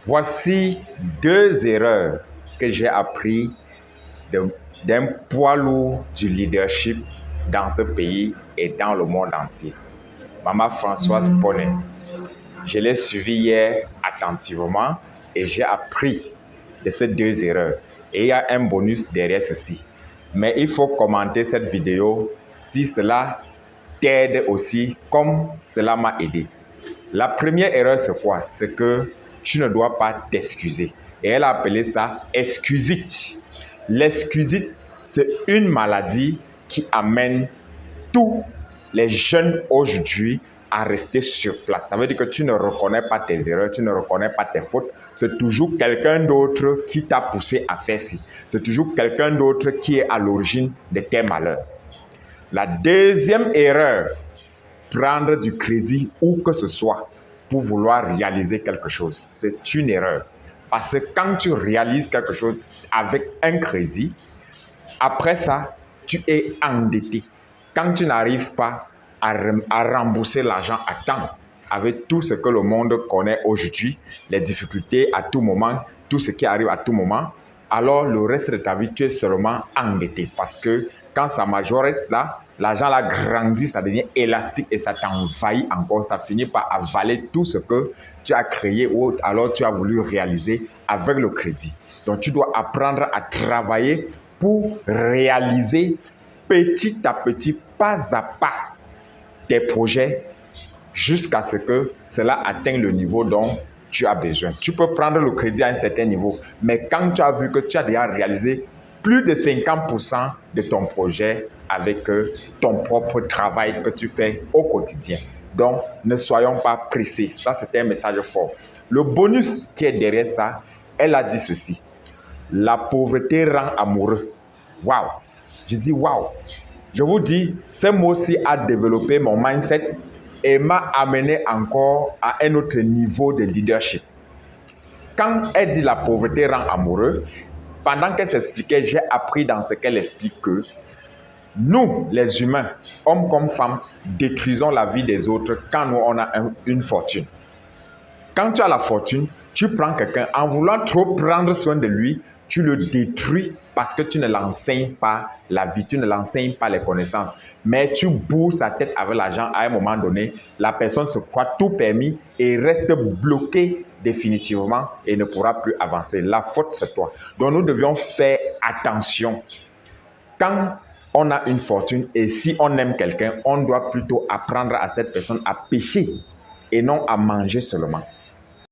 Voici 2 erreurs que j'ai apprises d'un poids lourd du leadership dans ce pays et dans le monde entier. Maman Françoise Poney, je l'ai suivi hier attentivement et j'ai appris de ces 2 erreurs. Et il y a un bonus derrière ceci. Mais il faut commenter cette vidéo si cela t'aide aussi comme cela m'a aidé. La première erreur, c'est quoi? C'est que tu ne dois pas t'excuser. Et elle a appelé ça excusite. L'excusite, c'est une maladie qui amène tous les jeunes aujourd'hui à rester sur place. Ça veut dire que tu ne reconnais pas tes erreurs, tu ne reconnais pas tes fautes. C'est toujours quelqu'un d'autre qui t'a poussé à faire ci. C'est toujours quelqu'un d'autre qui est à l'origine de tes malheurs. La deuxième erreur, prendre du crédit où que ce soit pour vouloir réaliser quelque chose, c'est une erreur. Parce que quand tu réalises quelque chose avec un crédit, après ça, tu es endetté. Quand tu n'arrives pas à rembourser l'argent à temps, avec tout ce que le monde connaît aujourd'hui, les difficultés à tout moment, tout ce qui arrive à tout moment, alors le reste de ta vie, tu es seulement endetté. Parce que quand ça majorette là, l'argent là grandit, ça devient élastique et ça t'envahit encore. Ça finit par avaler tout ce que tu as créé ou alors tu as voulu réaliser avec le crédit. Donc tu dois apprendre à travailler pour réaliser petit à petit, pas à pas, tes projets jusqu'à ce que cela atteigne le niveau dont tu as besoin. Tu peux prendre le crédit à un certain niveau, mais quand tu as vu que tu as déjà réalisé plus de 50% de ton projet avec ton propre travail que tu fais au quotidien. Donc, ne soyons pas pressés. Ça, c'était un message fort. Le bonus qui est derrière ça, elle a dit ceci. La pauvreté rend amoureux. Waouh! Je dis waouh! Je vous dis, ce mot-ci a développé mon mindset et m'a amené encore à un autre niveau de leadership. Quand elle dit la pauvreté rend amoureux, pendant qu'elle s'expliquait, j'ai appris dans ce qu'elle explique que nous, les humains, hommes comme femmes, détruisons la vie des autres quand nous, on a une fortune. Quand tu as la fortune, tu prends quelqu'un, en voulant trop prendre soin de lui, tu le détruis parce que tu ne l'enseignes pas la vie, tu ne l'enseignes pas les connaissances. Mais tu bourres sa tête avec l'argent, à un moment donné, la personne se croit tout permis et reste bloquée définitivement et ne pourra plus avancer. La faute, c'est toi. Donc nous devions faire attention. Quand on a une fortune et si on aime quelqu'un, on doit plutôt apprendre à cette personne à pécher et non à manger seulement.